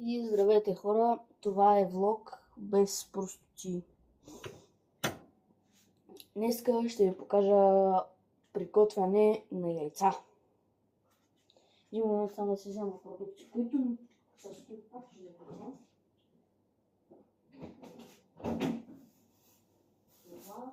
И здравейте хора, това е влог без простоти. Днеска ще ви покажа приготвяне на яйца. Един момент само да си взема продукти, които състоят пак ще започна. Това.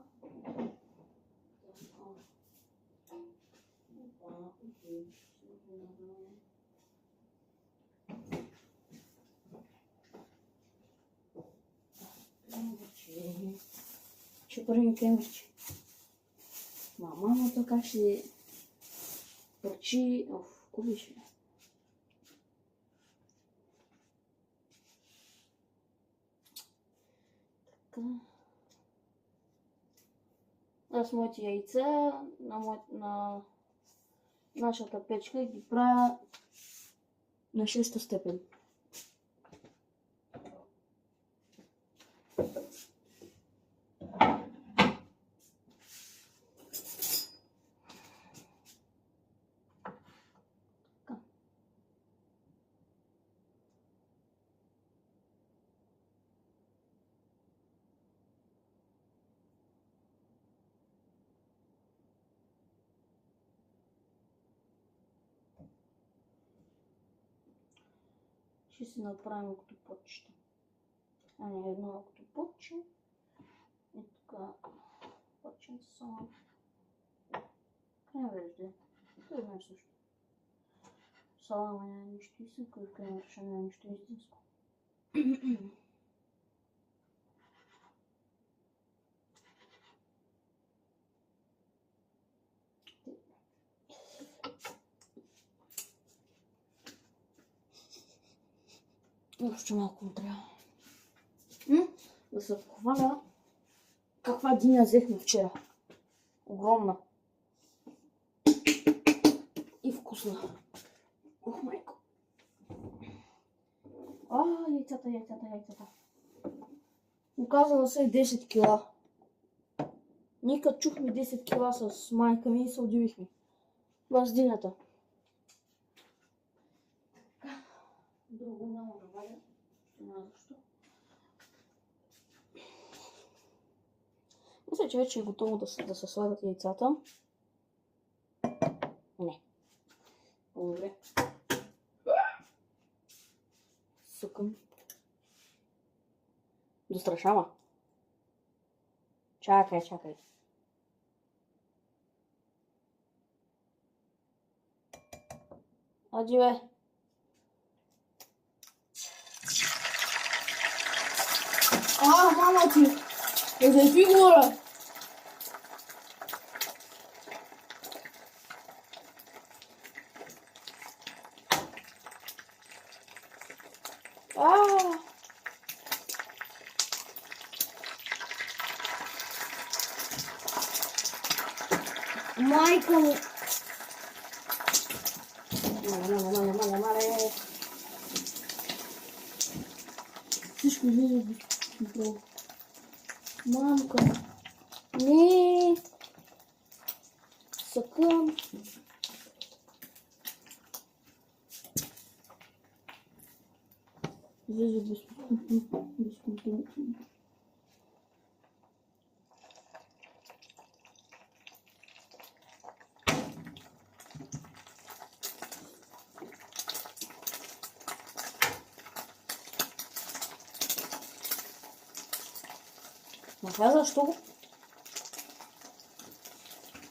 Ще правим кремвичи. Мамата как ще прочи... кубиш. Така. Аз моите яйца на нашата печка ги правя на 6-та степен. Ще си направим октоподчета. Едно октоподче. И така почвам само. Крем-вежде. Това е нещо. Салама няма нищо истинско и крем-върша няма нищо истинско. Още малко му трябва. Да се похваля каква диня взехме вчера. Огромна. И вкусна. Ох, майко. Яйцата. Оказала се 10 кила. Ние като чухме 10 кила с майка ми и се удивихме. Бас динята. Друго няма да валя. Няма защо. Мисля, че вече е готово да се слагат яйцата. Не. Добре. Сукам. Дострашава. Чакай. Ади бе. Мама ти! Да ти говоря! Майка ми! Мале! Всичко излиза направо. Мамка! Не! Съкъм! Излиза безконтролно. Ма защо?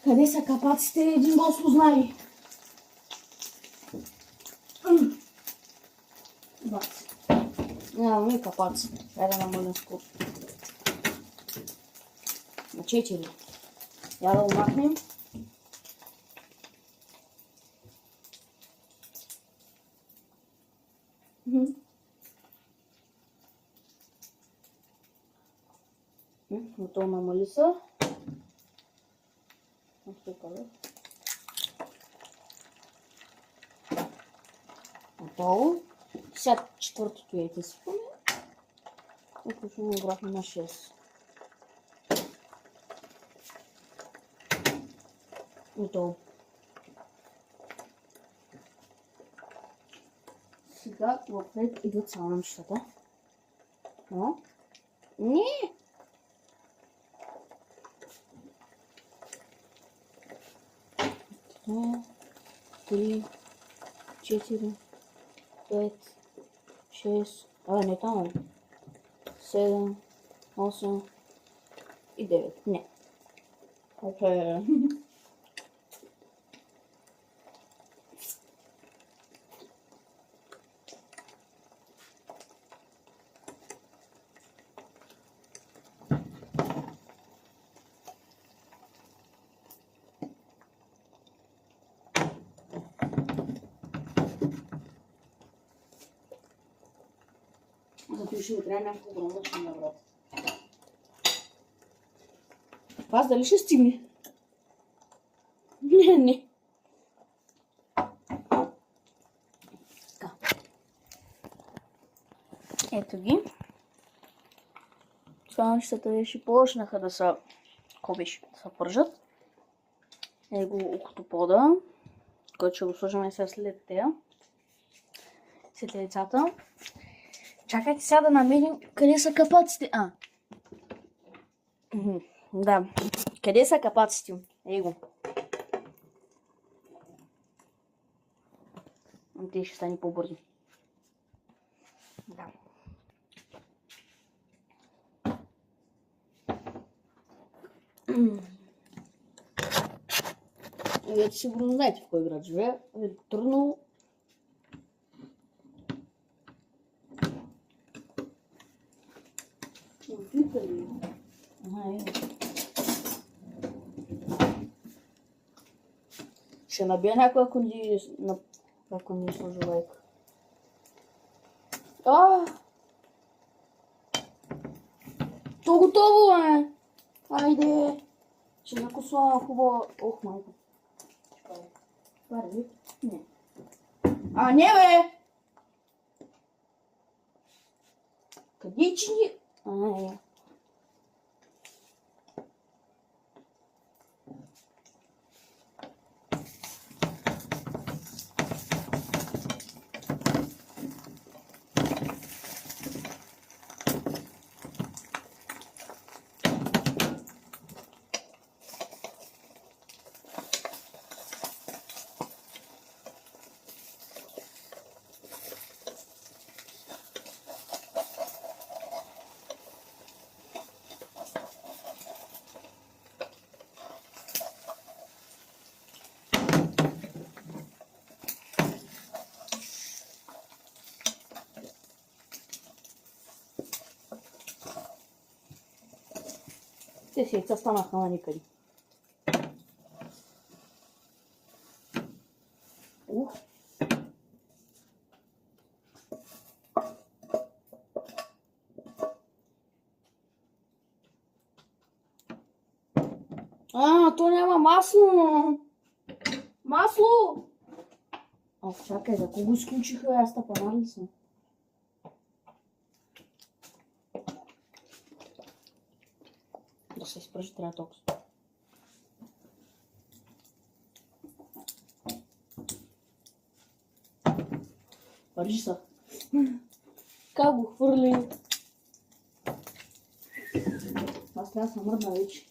Къде са капаците? Един Господ знае. Баци. Нямаме капаци. Дай да намалим скорост. На 4. Я да го махнем. Готово намали са. Готово. Сега четвъртото яйце сипаме. И почваме обратно на 6. Готово. Сега Сега отпред идват саламчетата. Но? Не! 2, 3, 4, 5, 6, не там, 7, 8 и 9. Не. Окей. Зато ще трябва някакво огромно ще набрат. Аз дали ще стигне? Не. Така. Ето ги. Слънчетата вече почнаха да са, да се пържат. Е го октопода, който ще го сложим след тея. След яйцата. Чакайте сега да намерим къде са капаците. Да. Къде са капаците? Ей го. Те ще стане по-бързо. Да. Вече сигурно знаете в кой град живея. Трудно. Ще набия някой, ако ни сложи лайк. То готово е! Айде! Ще накосвам хубаво. Ох, майко. Пари? Не. Не бе! Къде чини? Те си яйца станаха на никъде. То няма масло! Масло! Чакай, за кого изключиха? Аз тъпана ли съм? Да се изпържи, трябва толкова. Пържи са. Как го хвърли? Аз трябва да съм мръдна вече.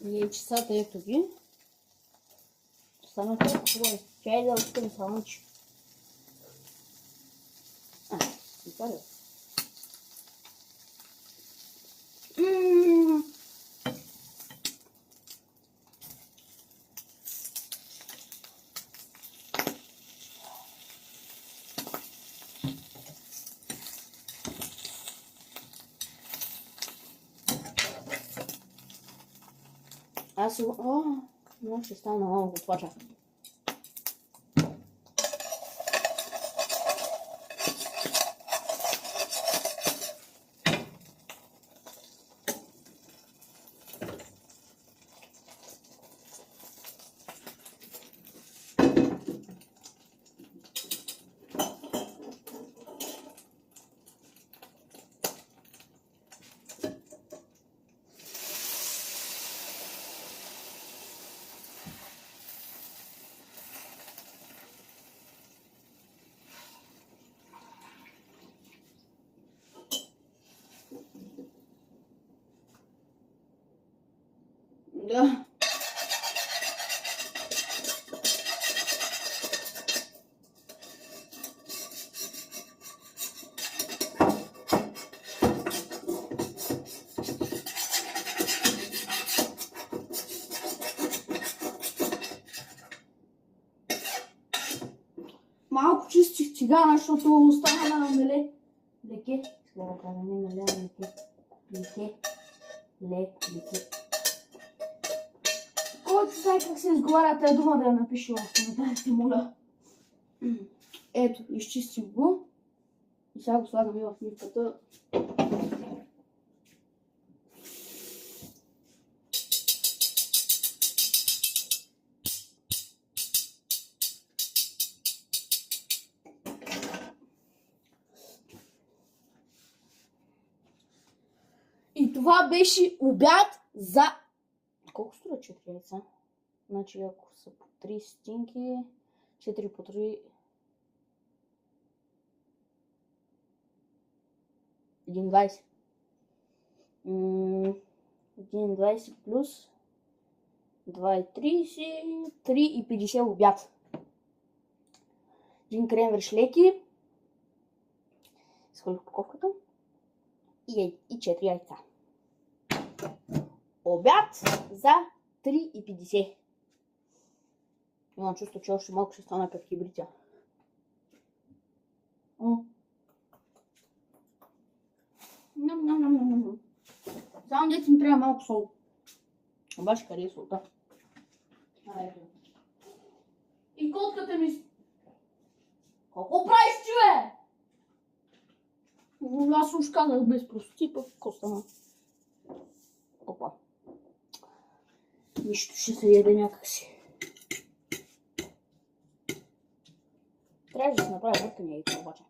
Яйчицата ето ги. Станаха хубави. Чай да открим саламче. Това ли? Аз съм... но ще стана много това чак. Да. Малко чистих цигана, защото остана на меле. Леке. Слово каза, не меле, а леке. Леке. Леке. Който знае как се изговаря тази дума, да я напише в коментарите, моля. Ето, изчистих го. И сега го слагаме в мивката. И това беше обяд за... Колко струва 4 яйца? Значи ако са по 3 стотинки, 4 по 3... 1,20. 1,20 плюс 2,30, 3,50 обяд. Един крем леки. Схвърлих упаковката. И 4 яйца. Обяд за 3,50. Имам чувство, че още малко ще стана като хибридя. Само дете ми трябва малко сол. Обаче къде е солта? И котката ми... Какво правиш, чове? Аз уж казах без простоти, пък какво стана? Опа. Нищо ще се яде някакси. Трябва да се направя въртане яйца обаче.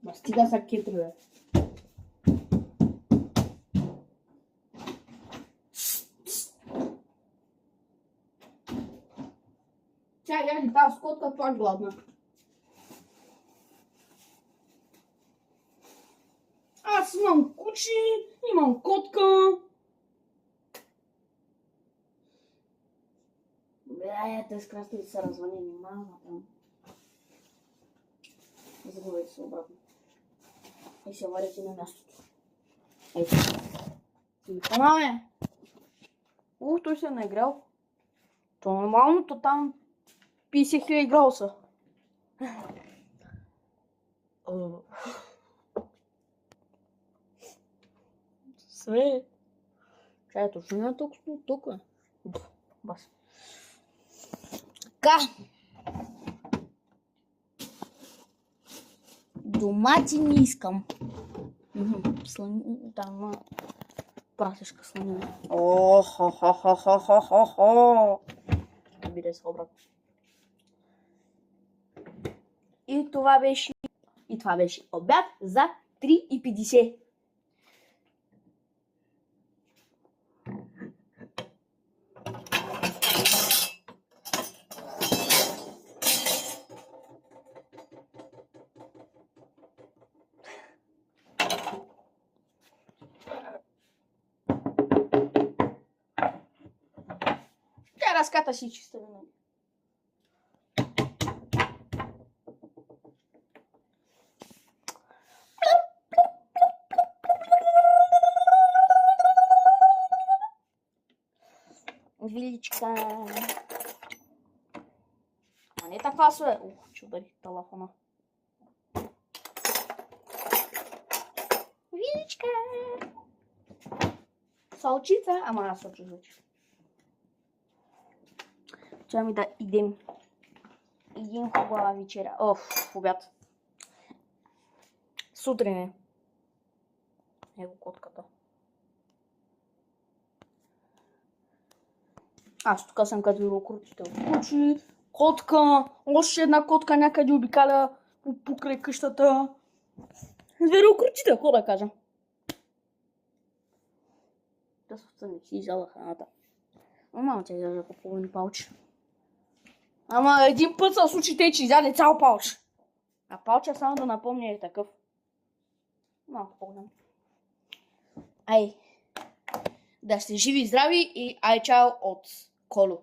Ма стига са кетри, бе. Сега яди тази скотка, това е гладна. Аз имам кучи, имам котка. Тези краставици са развалени, мамата. Загубайте се обратно. И се варите на мястото. Ето. Телефона, бе. Той се е наиграл. То нормалното там 50 000 градуса. Свет. Чай, точно не е толкова тук. Бас. Така. Домати не искам. Там прасешка сланина. Хо-хо-хо-хо-хо-хо-хо. Биде се обратно. И това беше обяд за 3,50. Разката си чиста винаги. Виличка. А не така. пасове. Че удари телефона. Виличка! Солчица, ама аз се звучи. Чай ми да идем. Един хубава вечера. В обяд. Сутрин е. Его котката. Аз тук съм като вирокрутител. Кучи, котка, още една котка някъде обикаля покрай къщата. Звероукрутител, какво да кажа? Да се не си изяла храната. Ама тя изяжда по половин палч. Ама един път се случи тъй, че изяде цял палч. А палча само да напомня е такъв. Малко по-голям. Ай, да сте живи и здрави и ай чао от Коло.